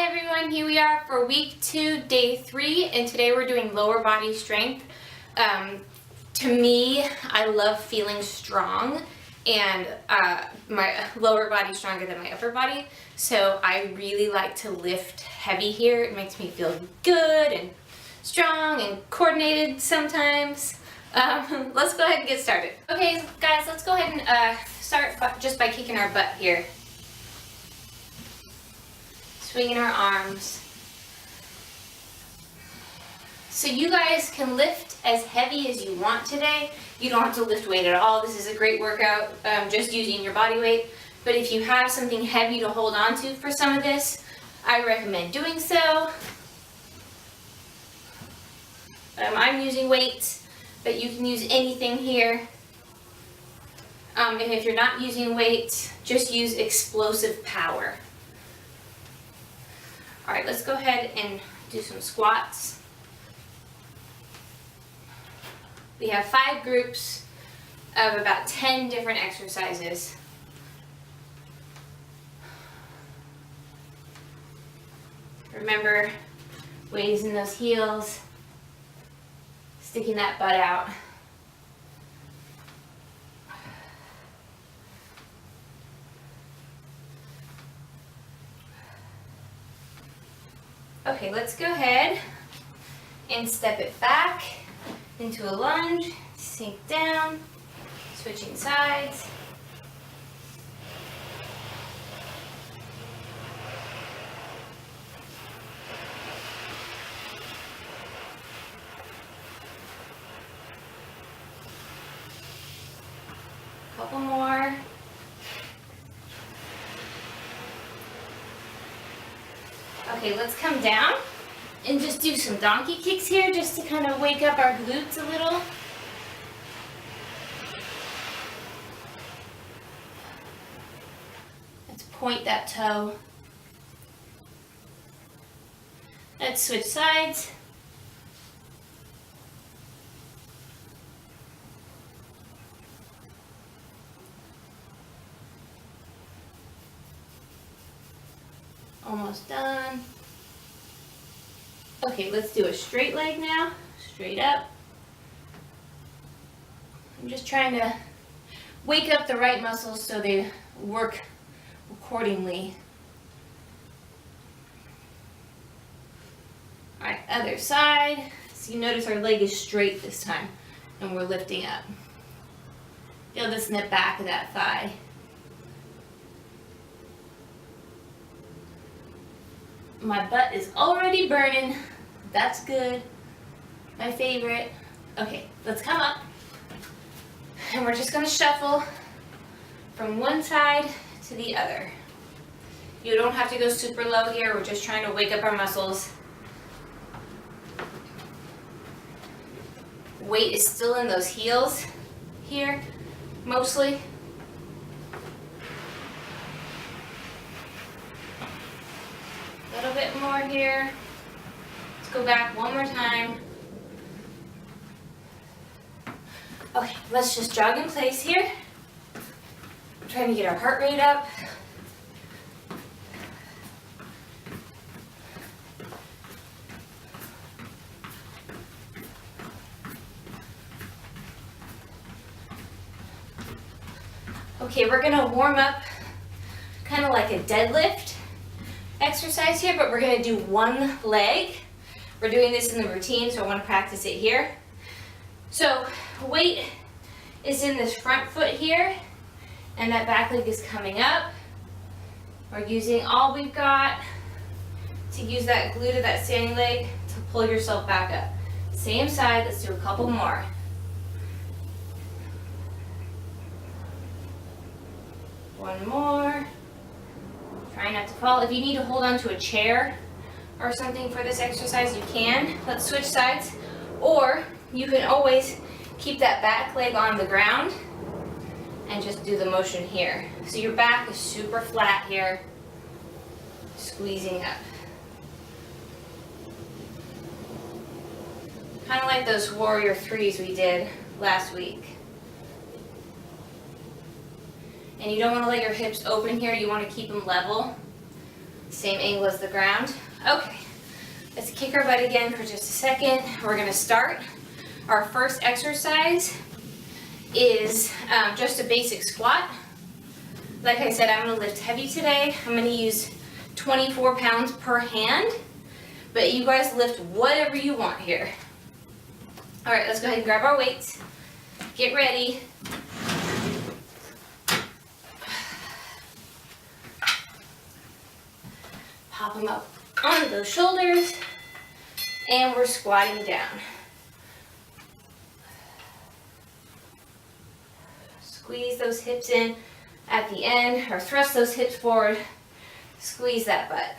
everyone, here we are for week 2, day 3, and today we're doing lower body strength. To me, I love feeling strong, and my lower body is stronger than my upper body, so I really like to lift heavy here. It makes me feel good and strong and coordinated sometimes. Let's go ahead and get started. Okay guys, let's go ahead and start just by kicking our butt here. Swinging our arms. So you guys can lift as heavy as you want today. You don't have to lift weight at all. This is a great workout, just using your body weight. But if you have something heavy to hold on to for some of this, I recommend doing so. I'm using weights, but you can use anything here. And if you're not using weights, just use explosive power. All right, let's go ahead and do some squats. We have 5 groups of about 10 different exercises. Remember, weight is in those heels, sticking that butt out. Okay, let's go ahead and step it back into a lunge, sink down, switching sides. Couple more. Okay, let's come down and just do some donkey kicks here just to kind of wake up our glutes a little. Let's point that toe. Let's switch sides. Almost done. Okay, let's do a straight leg now. Straight up. I'm just trying to wake up the right muscles so they work accordingly. All right, other side. So you notice our leg is straight this time and we're lifting up. Feel this in the back of that thigh. My butt is already burning. That's good. My favorite. Okay, let's come up. And we're just gonna shuffle from one side to the other. You don't have to go super low here. We're just trying to wake up our muscles. Weight is still in those heels here, mostly. A little bit more here. Let's go back one more time. Okay, let's just jog in place here. I'm trying to get our heart rate up. Okay, we're gonna warm up kind of like a deadlift exercise here, but we're going to do one leg. We're doing this in the routine, so I want to practice it here. So weight is in this front foot here, and that back leg is coming up. We're using all we've got to use that glute of that standing leg to pull yourself back up. Same side, let's do a couple more. One more. Try not to fall. If you need to hold on to a chair or something for this exercise, you can. Let's switch sides. Or you can always keep that back leg on the ground and just do the motion here. So your back is super flat here, squeezing up. Kind of like those warrior threes we did last week. And you don't want to let your hips open here. You want to keep them level. Same angle as the ground. Okay, let's kick our butt again for just a second. We're gonna start. Our first exercise is just a basic squat. Like I said, I'm gonna lift heavy today. I'm gonna use 24 pounds per hand, but you guys lift whatever you want here. All right, let's go ahead and grab our weights. Get ready. Pop them up onto those shoulders, and we're squatting down. Squeeze those hips in at the end, or thrust those hips forward. Squeeze that butt.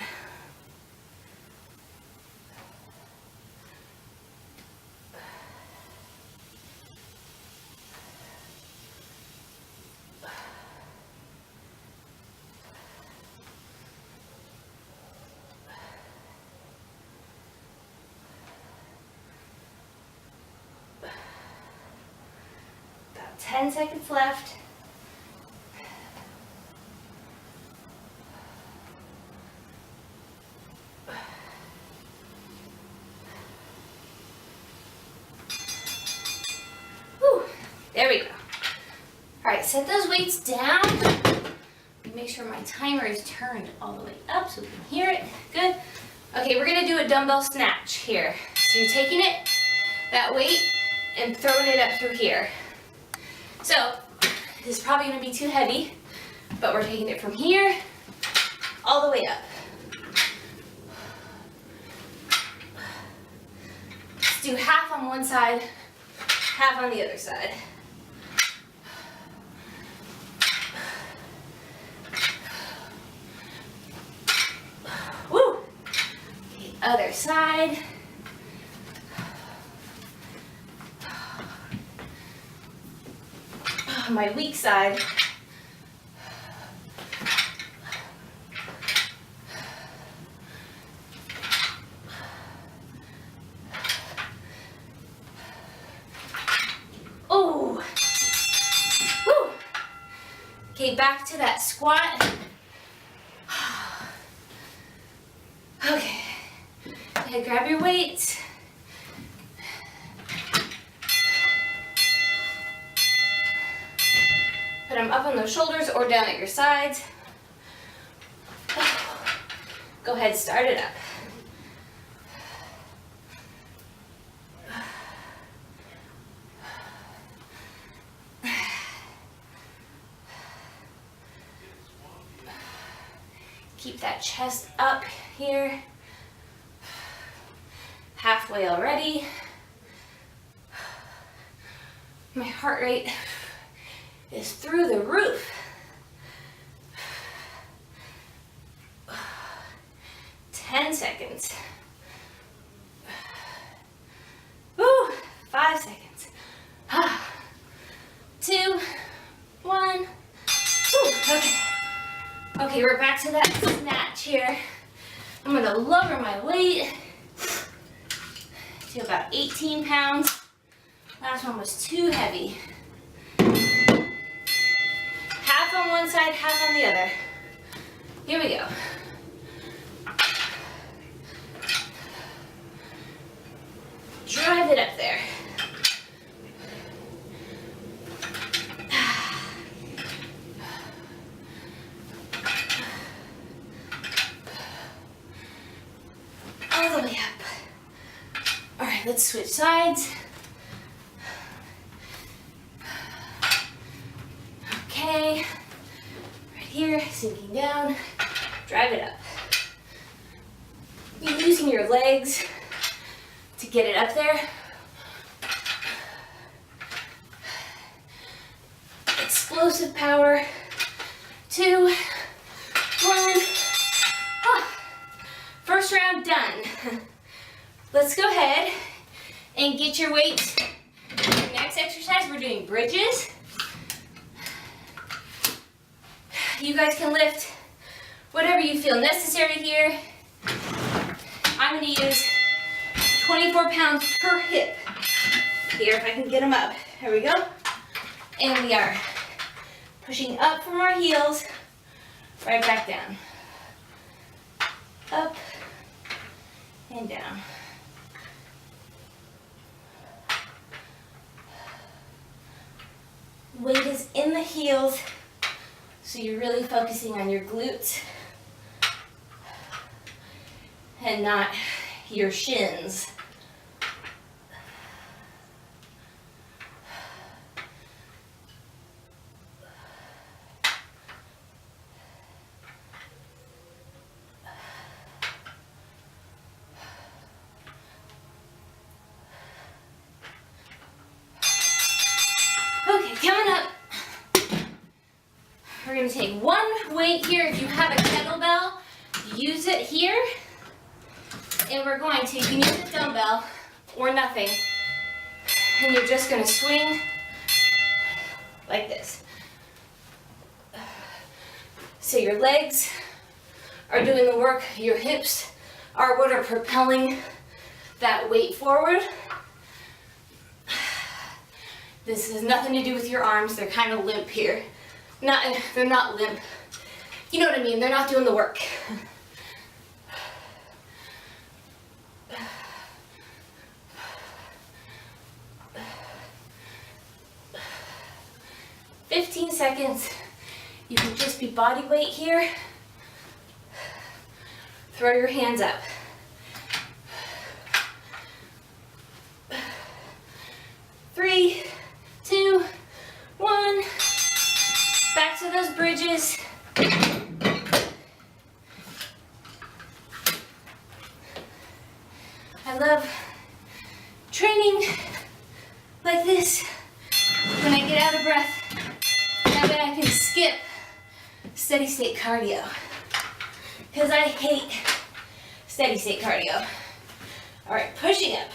About 10 seconds left. There we go. All right, set those weights down. Make sure my timer is turned all the way up so we can hear it. Good. Okay, we're gonna do a dumbbell snatch here. So you're taking it, that weight, and throwing it up through here. So this is probably gonna be too heavy, but we're taking it from here all the way up. Let's do half on one side, half on the other side. Other side. My weak side. Oh. Woo. Okay, back to that squat. Okay. Okay, grab your weights. Put them up on those shoulders or down at your sides. Go ahead, start it up. Keep that chest up here. Halfway already. My heart rate is through the roof. 10 seconds. Woo, 5 seconds. 2, 1. Woo, okay. Okay, we're back to that snatch here. I'm gonna lower my weight to about 18 pounds. Last one was too heavy. Half on one side, half on the other. Here we go. Drive it up there. All the way up. All right, let's switch sides. Okay, right here, sinking down, drive it up. You're using your legs to get it up there. Explosive power. 2, 1. First round done. Let's go ahead and get your weights. The next exercise, we're doing bridges. You guys can lift whatever you feel necessary here. I'm going to use 24 pounds per hip here, if I can get them up. There we go. And we are pushing up from our heels, right back down. and down. Weight is in the heels, so you're really focusing on your glutes and not your shins. Okay, coming up, we're going to take one weight here. If you have a kettlebell, use it here. And we're going to, you can use a dumbbell or nothing. And you're just going to swing like this. So your legs are doing the work. Your hips are what are propelling that weight forward. This has nothing to do with your arms. They're kind of limp here. They're not limp. You know what I mean? They're not doing the work. "15 seconds. You can just be body weight here. Throw your hands up. 3, 2, 1. Back to those bridges. I love training like this when I get out of breath. That way I can skip steady state cardio, because I hate steady state cardio. All right, pushing up.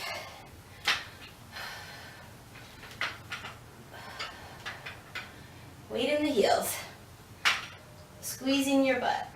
Weight in the heels. Squeezing your butt.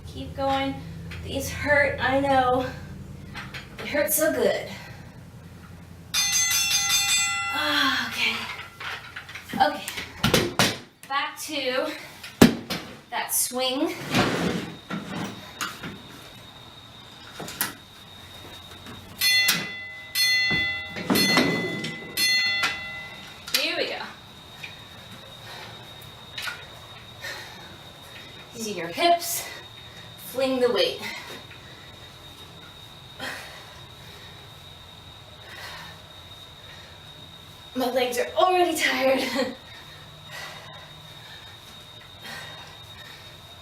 Keep going. These hurt, I know. It hurts so good. Okay. Okay. Back to that swing. Here we go. Using your hips, fling the weight. My legs are already tired.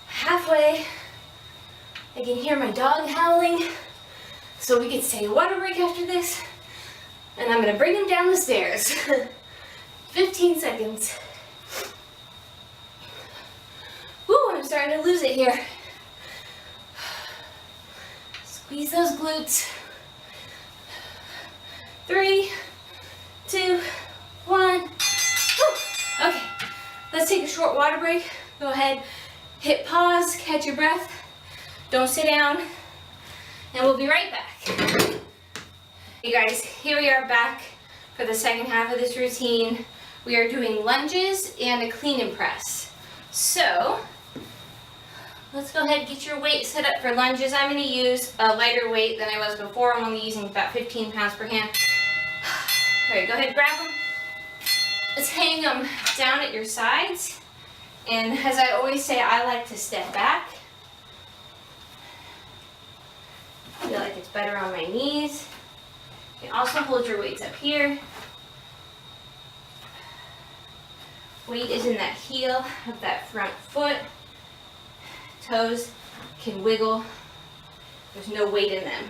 Halfway, I can hear my dog howling, so we can take a water break after this, and I'm gonna bring him down the stairs. 15 seconds. Woo, I'm starting to lose it here. Squeeze those glutes. 3, 2, 1. Woo. Okay, let's take a short water break. Go ahead, hit pause, catch your breath. Don't sit down, and we'll be right back. Hey guys, here we are back for the second half of this routine. We are doing lunges and a clean and press. So, let's go ahead and get your weight set up for lunges. I'm going to use a lighter weight than I was before. I'm only using about 15 pounds per hand. All right, go ahead and grab them. Let's hang them down at your sides. And as I always say, I like to step back. I feel like it's better on my knees. You can also hold your weights up here. Weight is in that heel of that front foot. Toes can wiggle. There's no weight in them.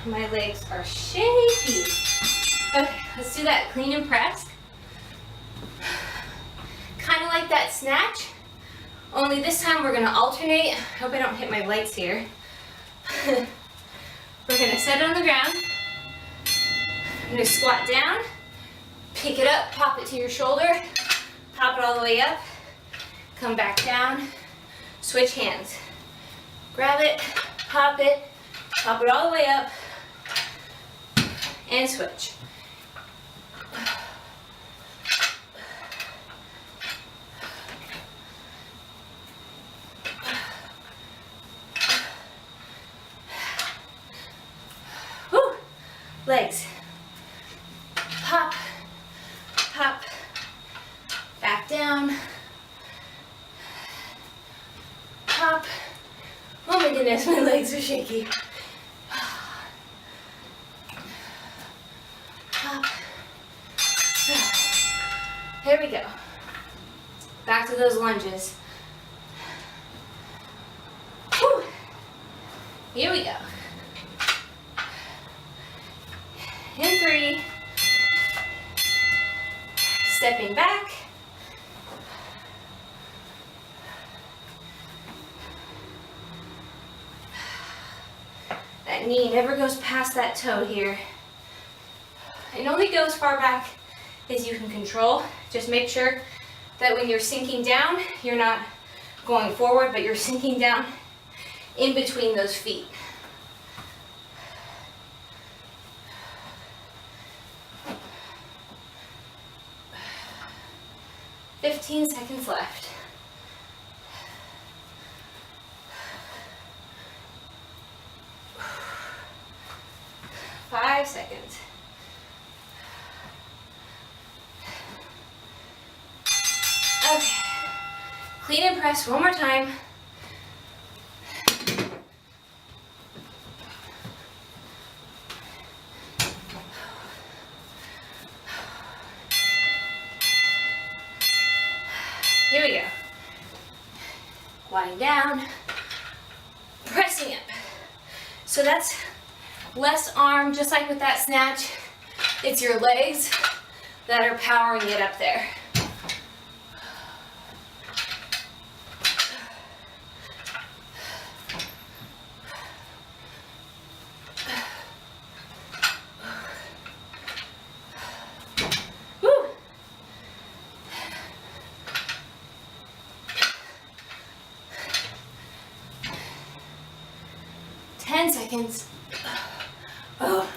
My legs are shaky. Okay, let's do that clean and press. Kind of like that snatch, only this time we're gonna alternate. I hope I don't hit my lights here. We're gonna set it on the ground. I'm gonna squat down, pick it up, pop it to your shoulder, pop it all the way up, come back down, switch hands. Grab it, pop it all the way up, and switch. Woo! Legs. Pop, pop, back down, pop. Oh my goodness, my legs are shaky. Pop. Here we go. Back to those lunges. Whew. Here we go. In 3. Stepping back. That knee never goes past that toe here. It only goes far back as you can control. Just make sure that when you're sinking down, you're not going forward, but you're sinking down in between those feet. "15 seconds left. "5 seconds. Okay. Clean and press one more time. Here we go. Lying down, pressing up. So that's less arm, just like with that snatch. It's your legs that are powering it up there. Woo! 10 seconds. Oh,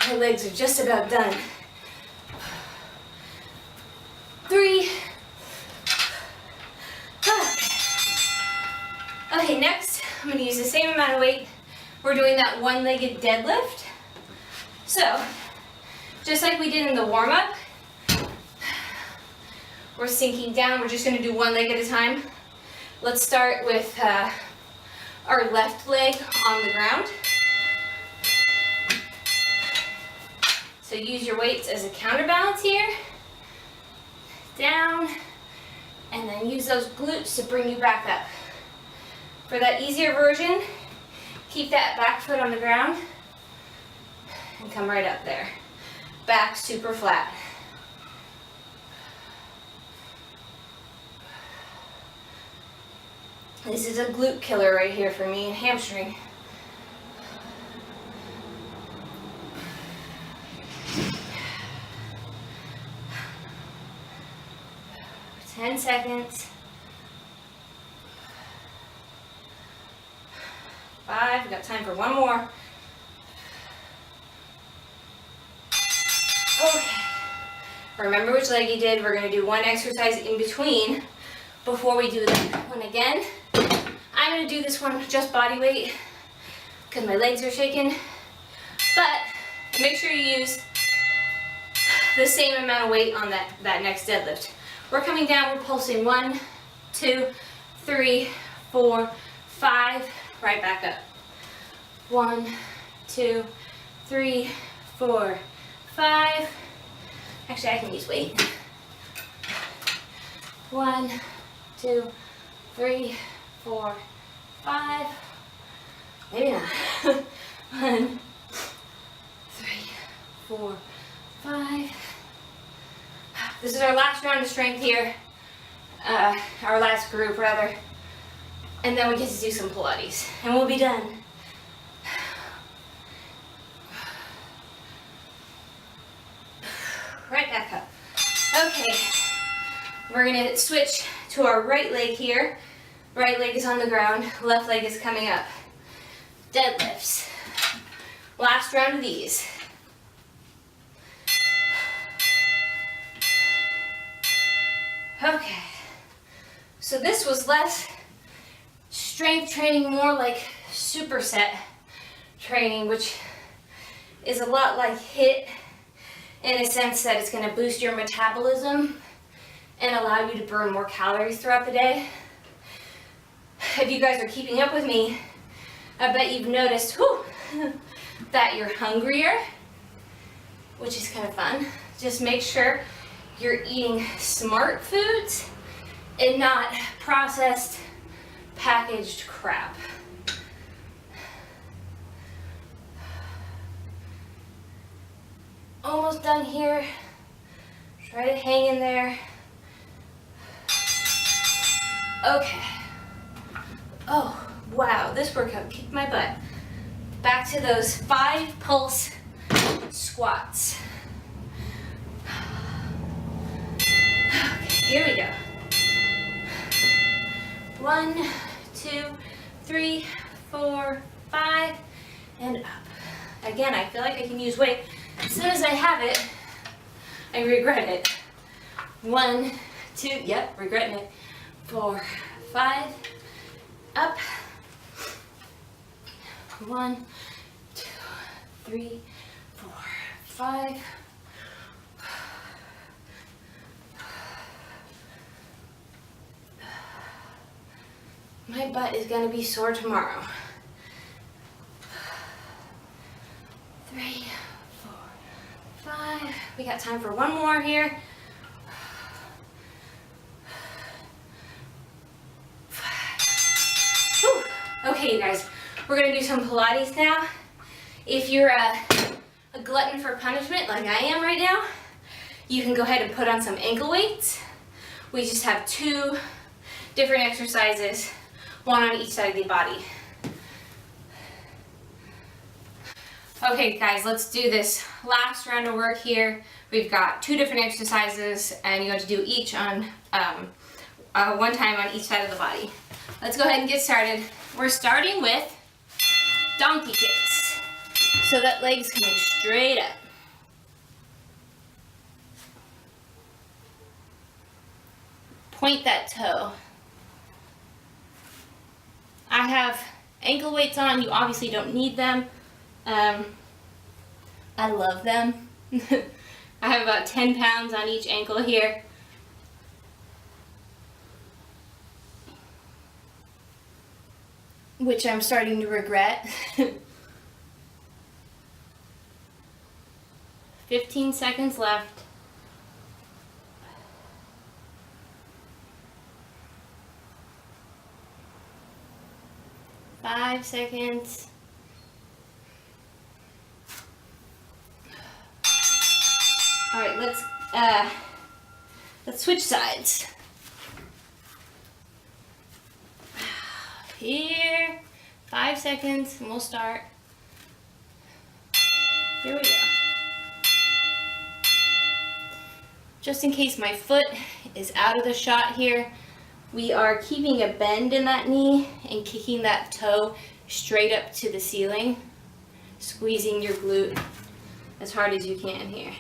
my legs are just about done. 3. Okay, next I'm going to use the same amount of weight. We're doing that one-legged deadlift. So, just like we did in the warm-up, we're sinking down. We're just going to do one leg at a time. Let's start with our left leg on the ground. So use your weights as a counterbalance here. Down, and then use those glutes to bring you back up. For that easier version, keep that back foot on the ground and come right up there. Back super flat. This is a glute killer right here for me, hamstring. For 10 seconds. 5, we've got time for one more. Okay. Remember which leg you did. We're going to do one exercise in between before we do that one again. I'm going to do this one just body weight because my legs are shaking. But make sure you use the same amount of weight on that next deadlift. We're coming down, we're pulsing 1, 2, 3, 4, 5, right back up. 1, 2, 3, 4, 5. Actually, I can use weight. 1, 2, 3, 4, 5. Maybe not. 1, 3, 4, 5. This is our last round of strength here. Our last group, rather. And then we get to do some Pilates, and we'll be done. Right back up. Okay, we're gonna switch to our right leg here. Right leg is on the ground, left leg is coming up. Deadlifts. Last round of these. Okay, so this was less strength training, more like superset training, which is a lot like HIIT in a sense that it's going to boost your metabolism and allow you to burn more calories throughout the day. If you guys are keeping up with me, I bet you've noticed that you're hungrier, which is kind of fun. Just make sure you're eating smart foods and not processed, packaged crap. Almost done here. Try to hang in there. Okay. Oh, wow, this workout kicked my butt. Back to those 5 pulse squats. Okay, here we go. 1, 2, 3, 4, 5, and up. Again, I feel like I can use weight. As soon as I have it, I regret it. 1, 2, yep, regretting it. 4, 5, up. 1, 2, 3, 4, 5. My butt is gonna be sore tomorrow. 3, 4, 5. We got time for one more here. 5. Whew. Okay, you guys, we're gonna do some Pilates now. If you're a glutton for punishment like I am right now, you can go ahead and put on some ankle weights. We just have 2 different exercises, one on each side of the body. Okay guys, let's do this last round of work here. We've got 2 different exercises and you have to do each on one time on each side of the body. Let's go ahead and get started. We're starting with donkey kicks. So that leg's coming straight up. Point that toe. I have ankle weights on. You obviously don't need them. I love them. I have about 10 pounds on each ankle here. Which I'm starting to regret. 15 seconds left. Five seconds. All right, let's switch sides. Here, 5 seconds, and we'll start. Here we go. Just in case my foot is out of the shot here, we are keeping a bend in that knee and kicking that toe straight up to the ceiling, squeezing your glute as hard as you can here.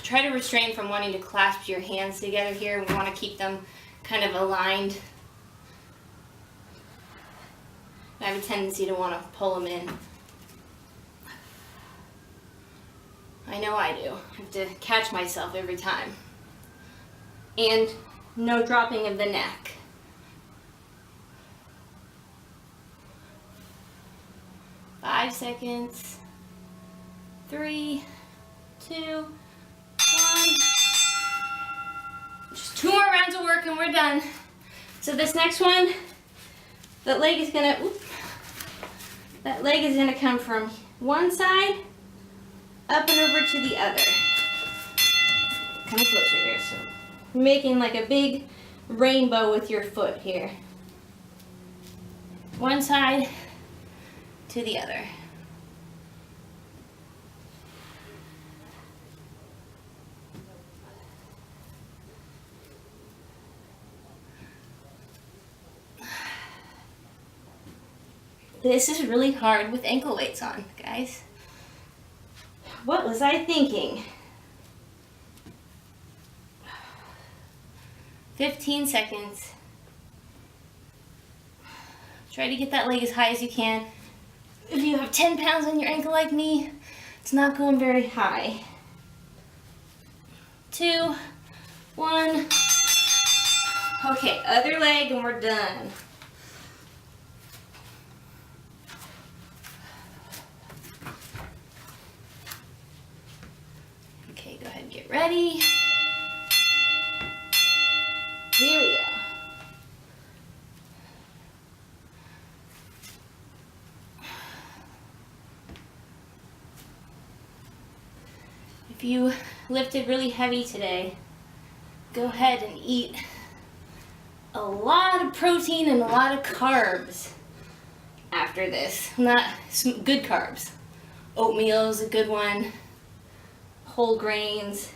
Try to restrain from wanting to clasp your hands together here. We want to keep them kind of aligned. I have a tendency to want to pull them in. I know I do. I have to catch myself every time. And no dropping of the neck. Five seconds. 3, 2, 1. Just 2 more rounds of work and we're done. So this next one, that leg is gonna come from one side up and over to the other. Come closer here. So you're making like a big rainbow with your foot here. One side to the other. This is really hard with ankle weights on, guys. What was I thinking? 15 seconds. Try to get that leg as high as you can. If you have 10 pounds on your ankle like me, it's not going very high. 2, 1. Okay, other leg and we're done. Okay, go ahead and get ready. Here we go. If you lifted really heavy today, go ahead and eat a lot of protein and a lot of carbs after this. Not some good carbs. Oatmeal is a good one. Whole grains.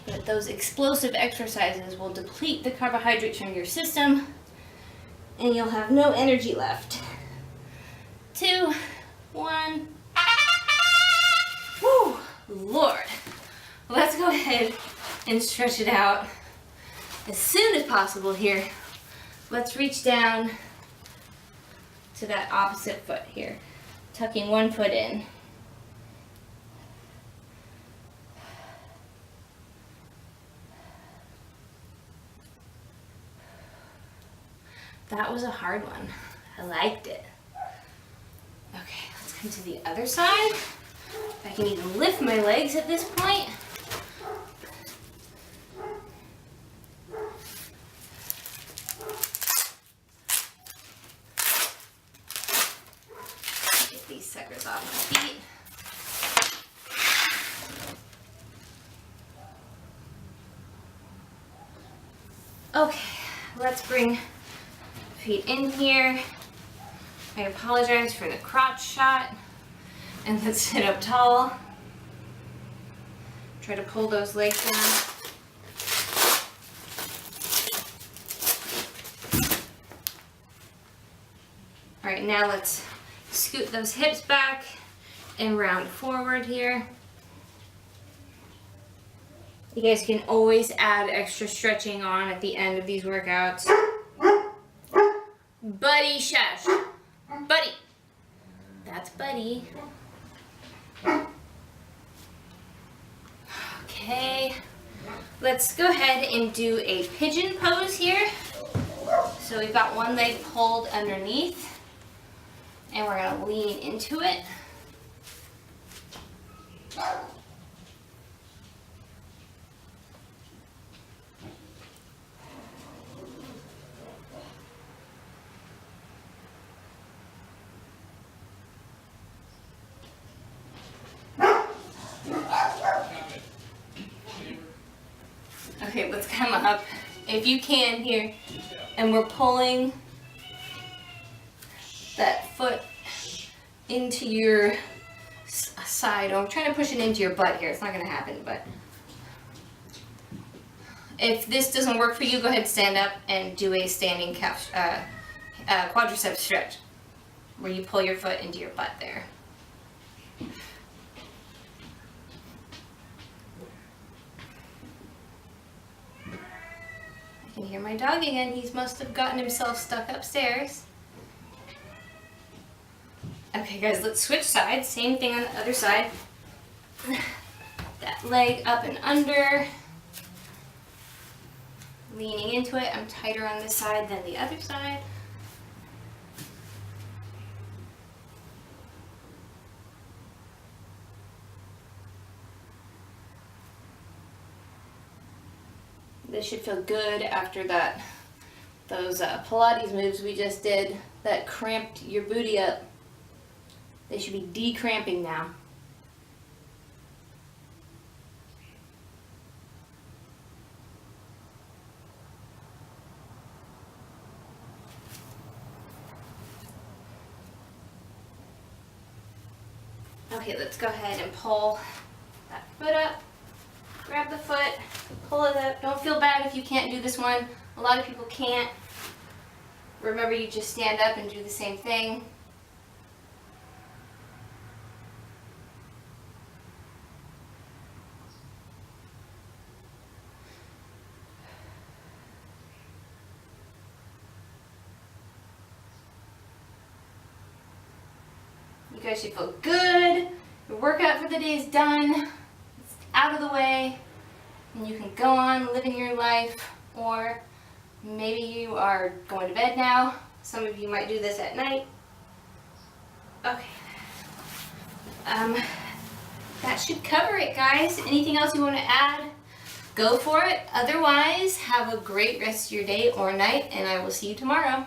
But those explosive exercises will deplete the carbohydrates from your system and you'll have no energy left. 2, 1. Whew, Lord. Let's go ahead and stretch it out as soon as possible here. Let's reach down to that opposite foot here, tucking one foot in. That was a hard one. I liked it. Okay, let's come to the other side. I can even lift my legs at this point. Get these suckers off my feet. Okay, let's bring feet in here. I apologize for the crotch shot. And let's sit up tall. Try to pull those legs down. All right, now let's scoot those hips back and round forward here. You guys can always add extra stretching on at the end of these workouts. Buddy, shush. Buddy. That's Buddy. Okay. Let's go ahead and do a pigeon pose here. So we've got one leg pulled underneath. And we're going to lean into it. Okay, let's come up, if you can here, and we're pulling that foot into your side. I'm trying to push it into your butt here. It's not going to happen, but if this doesn't work for you, go ahead and stand up and do a standing calf, quadricep stretch, where you pull your foot into your butt there. I can hear my dog again. He must have gotten himself stuck upstairs. Okay guys, let's switch sides. Same thing on the other side. That leg up and under. Leaning into it. I'm tighter on this side than the other side. The should feel good after those Pilates moves we just did that cramped your booty up. They should be de-cramping now. Okay, let's go ahead and pull that foot up. Grab the foot, pull it up. Don't feel bad if you can't do this one. A lot of people can't. Remember, you just stand up and do the same thing. You guys should feel good. Your workout for the day is done. It's out of the way. And you can go on living your life, or maybe you are going to bed now. Some of you might do this at night. Okay. That should cover it, guys. Anything else you want to add? Go for it. Otherwise, have a great rest of your day or night, and I will see you tomorrow.